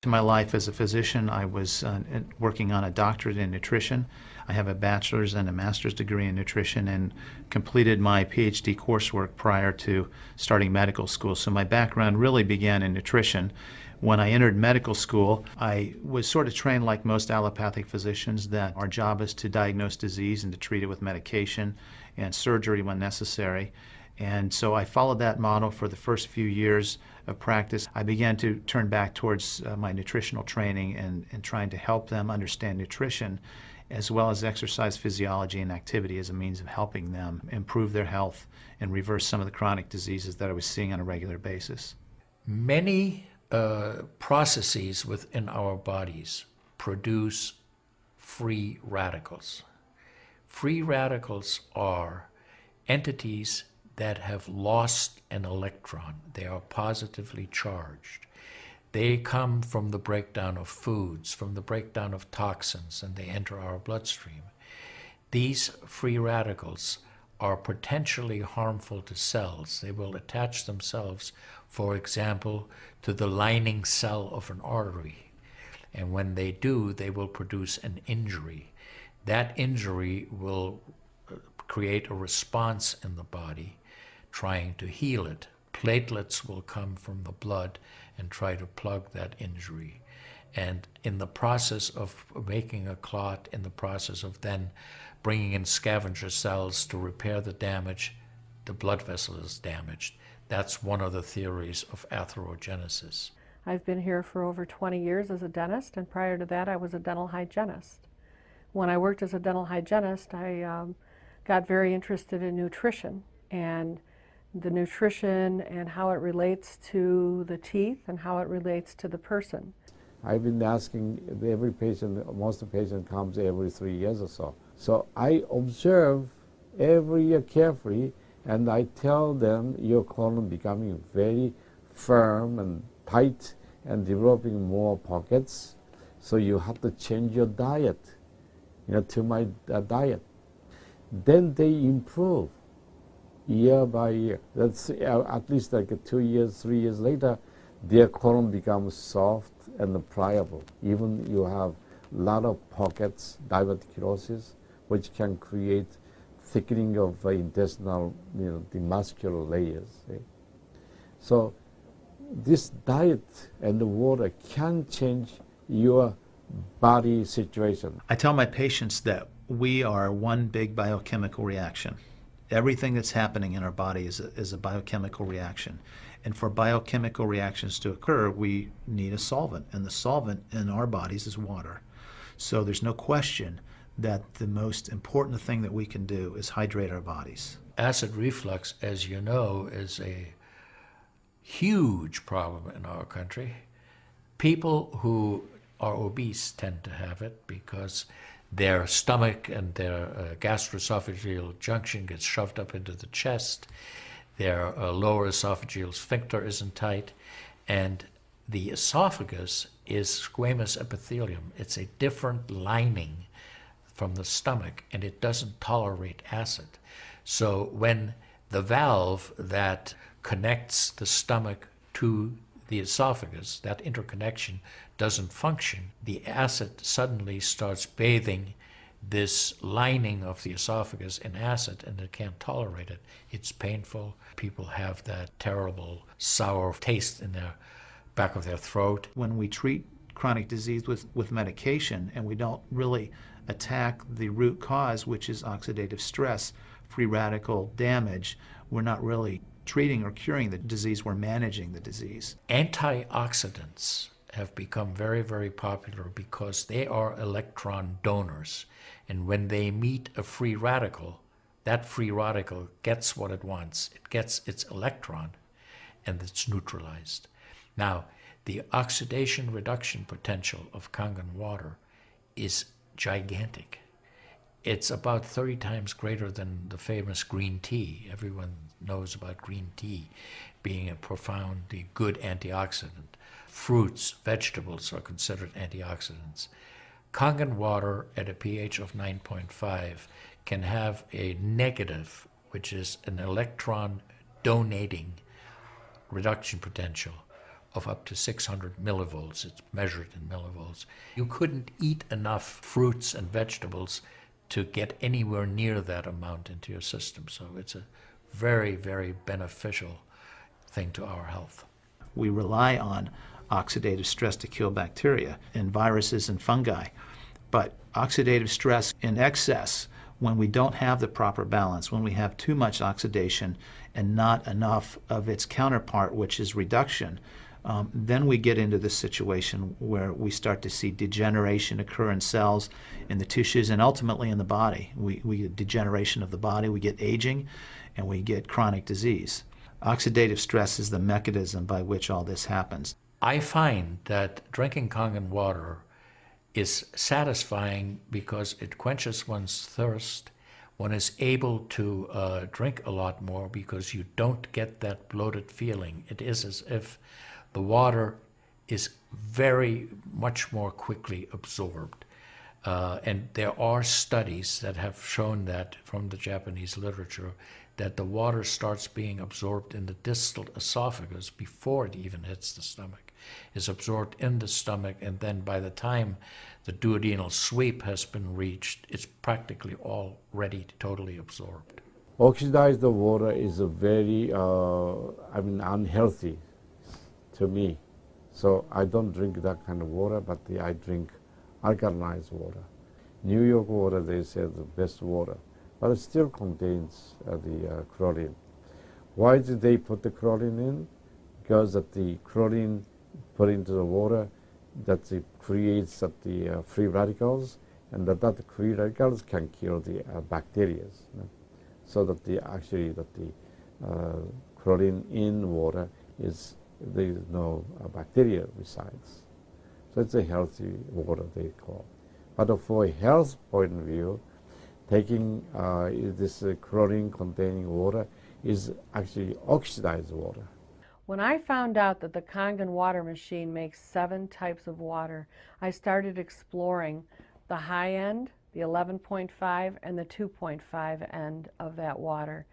In my life as a physician, I was working on a doctorate in nutrition. I have a bachelor's and a master's degree in nutrition and completed my PhD coursework prior to starting medical school. So my background really began in nutrition. When I entered medical school, I was sort of trained like most allopathic physicians that our job is to diagnose disease and to treat it with medication and surgery when necessary. And so I followed that model for the first few years of practice. I began to turn back towards my nutritional training and trying to help them understand nutrition as well as exercise physiology and activity as a means of helping them improve their health and reverse some of the chronic diseases that I was seeing on a regular basis. Many processes within our bodies produce free radicals. Free radicals are entities that have lost an electron. They are positively charged. They come from the breakdown of foods, from the breakdown of toxins, and they enter our bloodstream. These free radicals are potentially harmful to cells. They will attach themselves, for example, to the lining cell of an artery. And when they do, they will produce an injury. That injury will create a response in the body trying to heal it. Platelets will come from the blood and try to plug that injury. And in the process of making a clot, in the process of then bringing in scavenger cells to repair the damage, the blood vessel is damaged. That's one of the theories of atherogenesis. I've been here for over 20 years as a dentist, and prior to that I was a dental hygienist. When I worked as a dental hygienist, I got very interested in nutrition and the nutrition and how it relates to the teeth and how it relates to the person. I've been asking every patient, most of the patient comes every 3 years or so. So I observe every year carefully and I tell them your colon becoming very firm and tight and developing more pockets. So you have to change your diet, to my diet. Then they improve year by year. That's at least like 2 years, 3 years later, their colon becomes soft and pliable. Even you have a lot of pockets, diverticulosis, which can create thickening of intestinal, the muscular layers. So this diet and the water can change your body situation. I tell my patients that we are one big biochemical reaction. Everything that's happening in our body is a biochemical reaction. And for biochemical reactions to occur, we need a solvent. And the solvent in our bodies is water. So there's no question that the most important thing that we can do is hydrate our bodies. Acid reflux, as you know, is a huge problem in our country. People who are obese tend to have it because their stomach and their gastroesophageal junction gets shoved up into the chest. Their lower esophageal sphincter isn't tight. And the esophagus is squamous epithelium. It's a different lining from the stomach, and it doesn't tolerate acid. So when the valve that connects the stomach to the esophagus, that interconnection doesn't function, the acid suddenly starts bathing this lining of the esophagus in acid, and it can't tolerate it. It's painful. People have that terrible sour taste in their back of their throat. When we treat chronic disease with medication and we don't really attack the root cause, which is oxidative stress, free radical damage, we're not really treating or curing the disease, we're managing the disease. Antioxidants have become very, very popular because they are electron donors. And when they meet a free radical, that free radical gets what it wants. It gets its electron and it's neutralized. Now, the oxidation reduction potential of Kangen water is gigantic. It's about 30 times greater than the famous green tea. Everyone knows about green tea being a profoundly good antioxidant. Fruits, vegetables are considered antioxidants. Kangen water at a pH of 9.5 can have a negative, which is an electron donating reduction potential, of up to 600 millivolts. It's measured in millivolts. You couldn't eat enough fruits and vegetables to get anywhere near that amount into your system. So it's a very, very beneficial thing to our health. We rely on oxidative stress to kill bacteria and viruses and fungi. But oxidative stress in excess, when we don't have the proper balance, when we have too much oxidation and not enough of its counterpart, which is reduction, then we get into this situation where we start to see degeneration occur in cells, in the tissues, and ultimately in the body. We get degeneration of the body, we get aging, and we get chronic disease. Oxidative stress is the mechanism by which all this happens. I find that drinking Kangen water is satisfying because it quenches one's thirst. One is able to drink a lot more because you don't get that bloated feeling. It is as if the water is very much more quickly absorbed. And there are studies that have shown that from the Japanese literature, that the water starts being absorbed in the distal esophagus before it even hits the stomach. It's absorbed in the stomach, and then by the time the duodenal sweep has been reached, it's practically already totally absorbed. Oxidized water is a very, unhealthy to me. So I don't drink that kind of water, but I drink alkalized water. New York water, they say, the best water, but it still contains the chlorine. Why did they put the chlorine in? Because that the chlorine put into the water, that it creates the free radicals, and that free radicals can kill the bacteria. So that the chlorine in water is, there is no bacteria resides. So it's a healthy water, they call. But for a health point of view, taking this chlorine-containing water is actually oxidized water. When I found out that the Kangen water machine makes 7 types of water, I started exploring the high end, the 11.5, and the 2.5 end of that water.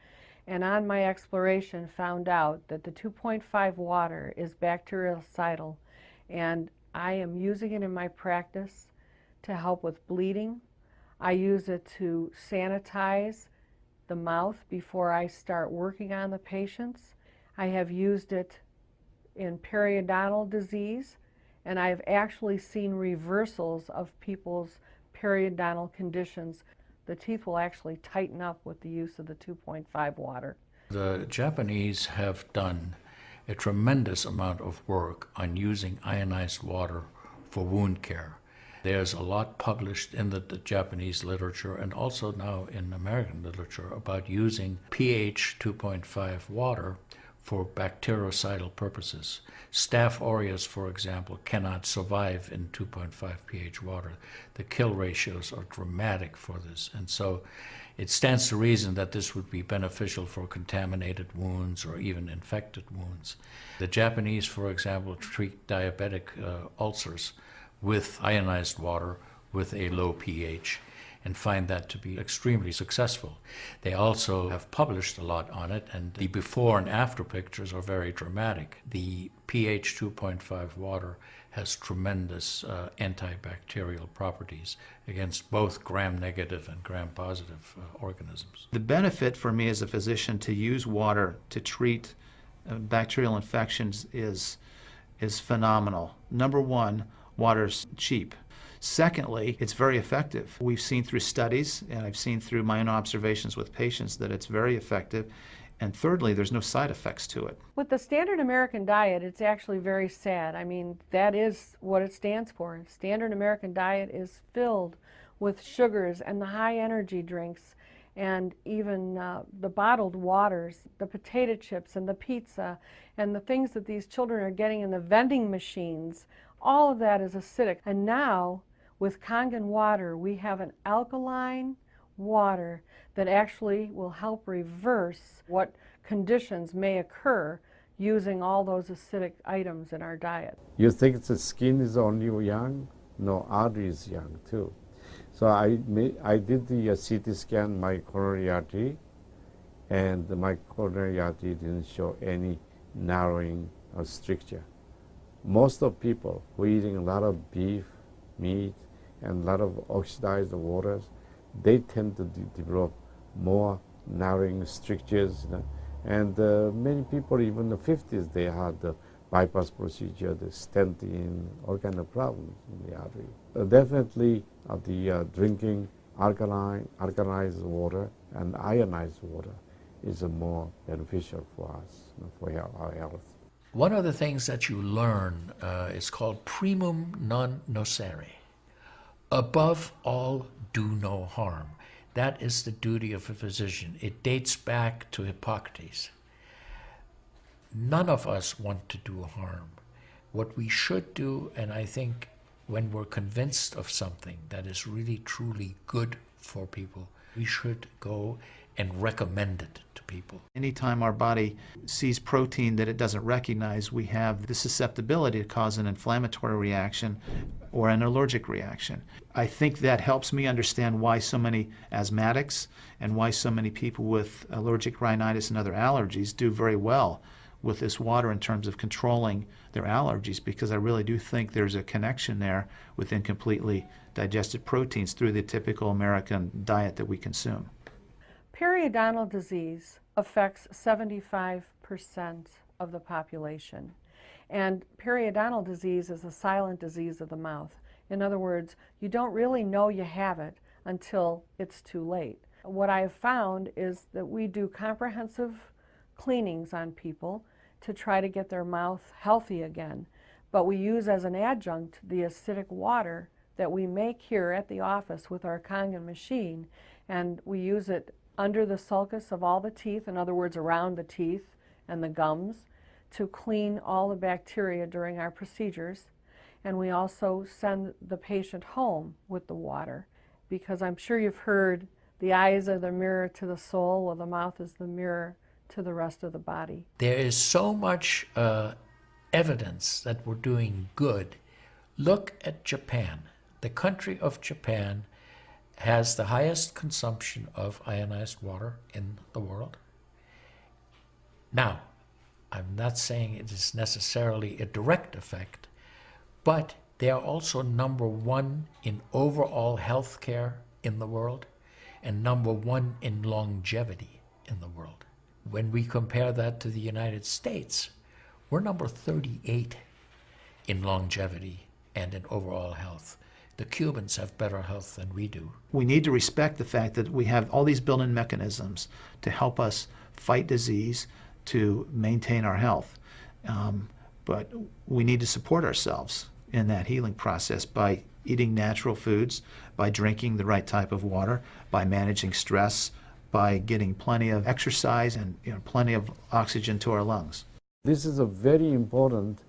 And on my exploration, found out that the 2.5 water is bactericidal, and I am using it in my practice to help with bleeding. I use it to sanitize the mouth before I start working on the patients. I have used it in periodontal disease, and I've actually seen reversals of people's periodontal conditions. The teeth will actually tighten up with the use of the 2.5 water. The Japanese have done a tremendous amount of work on using ionized water for wound care. There's a lot published in the Japanese literature and also now in American literature about using pH 2.5 water for bactericidal purposes. Staph aureus, for example, cannot survive in 2.5 pH water. The kill ratios are dramatic for this, and so it stands to reason that this would be beneficial for contaminated wounds or even infected wounds. The Japanese, for example, treat diabetic ulcers with ionized water with a low pH and find that to be extremely successful. They also have published a lot on it, and the before and after pictures are very dramatic. The pH 2.5 water has tremendous antibacterial properties against both gram-negative and gram-positive organisms. The benefit for me as a physician to use water to treat bacterial infections is phenomenal. Number one, water's cheap. Secondly, it's very effective. We've seen through studies, and I've seen through my own observations with patients, that it's very effective. And thirdly, there's no side effects to it. With the standard American diet, it's actually very sad. I mean, that is what it stands for. Standard American diet is filled with sugars and the high energy drinks, and even the bottled waters, the potato chips and the pizza, and the things that these children are getting in the vending machines. All of that is acidic. And now, with Kangen water, we have an alkaline water that actually will help reverse what conditions may occur using all those acidic items in our diet. You think the skin is only young? No, artery is young too. So I did the CT scan, my coronary artery, and my coronary artery didn't show any narrowing or stricture. most of people who are eating a lot of beef, meat, and a lot of oxidized waters, they tend to develop more narrowing strictures. And many people, even in the 50s, they had the bypass procedure, the stenting, all kind of problems in the artery. Definitely the drinking alkalized water and ionized water is more beneficial for us, for our health. One of the things that you learn is called primum non nocere. Above all, do no harm. That is the duty of a physician. It dates back to Hippocrates. None of us want to do harm. What we should do, and I think when we're convinced of something that is really truly good for people, we should go and recommend it to people. Anytime our body sees protein that it doesn't recognize, we have the susceptibility to cause an inflammatory reaction or an allergic reaction. I think that helps me understand why so many asthmatics and why so many people with allergic rhinitis and other allergies do very well with this water in terms of controlling their allergies, because I really do think there's a connection there with incompletely digested proteins through the typical American diet that we consume. Periodontal disease affects 75% of the population. And periodontal disease is a silent disease of the mouth. In other words, you don't really know you have it until it's too late. What I have found is that we do comprehensive cleanings on people to try to get their mouth healthy again. But we use as an adjunct the acidic water that we make here at the office with our Kangen machine, and we use it under the sulcus of all the teeth, in other words, around the teeth and the gums, to clean all the bacteria during our procedures. And we also send the patient home with the water, because I'm sure you've heard the eyes are the mirror to the soul, while the mouth is the mirror to the rest of the body. There is so much evidence that we're doing good. Look at Japan. The country of Japan has the highest consumption of ionized water in the world. Now, I'm not saying it is necessarily a direct effect, but they are also #1 in overall health care in the world and #1 in longevity in the world. When we compare that to the United States, we're number 38 in longevity and in overall health. The Cubans have better health than we do. We need to respect the fact that we have all these built-in mechanisms to help us fight disease, to maintain our health. But we need to support ourselves in that healing process by eating natural foods, by drinking the right type of water, by managing stress, by getting plenty of exercise and plenty of oxygen to our lungs. This is a very important.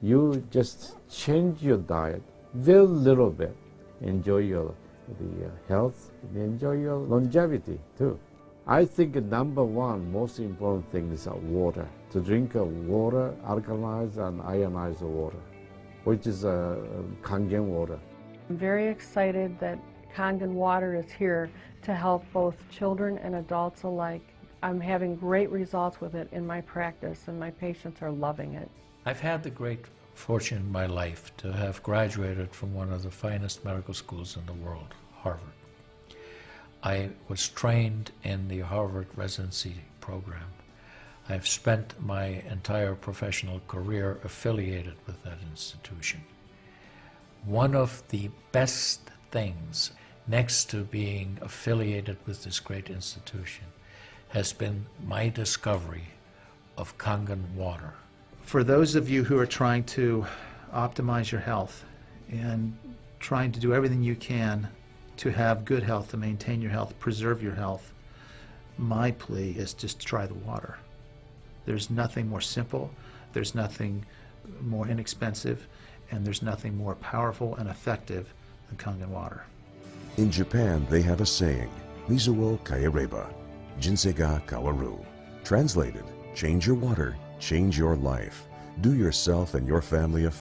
You just change your diet very little bit. Enjoy the health, enjoy your longevity too. I think #1 most important thing is water. To drink water, alkalized and ionized water, which is Kangen water. I'm very excited that Kangen water is here to help both children and adults alike. I'm having great results with it in my practice, and my patients are loving it. I've had the great fortune in my life to have graduated from one of the finest medical schools in the world, Harvard. I was trained in the Harvard residency program. I've spent my entire professional career affiliated with that institution. One of the best things, next to being affiliated with this great institution, has been my discovery of Kangen water. For those of you who are trying to optimize your health and trying to do everything you can to have good health, to maintain your health, preserve your health, my plea is just try the water. There's nothing more simple, there's nothing more inexpensive, and there's nothing more powerful and effective than Kangen water. In Japan, they have a saying, Mizuo kaereba, jinsei kawaru. Translated, change your water, change your life. Do yourself and your family a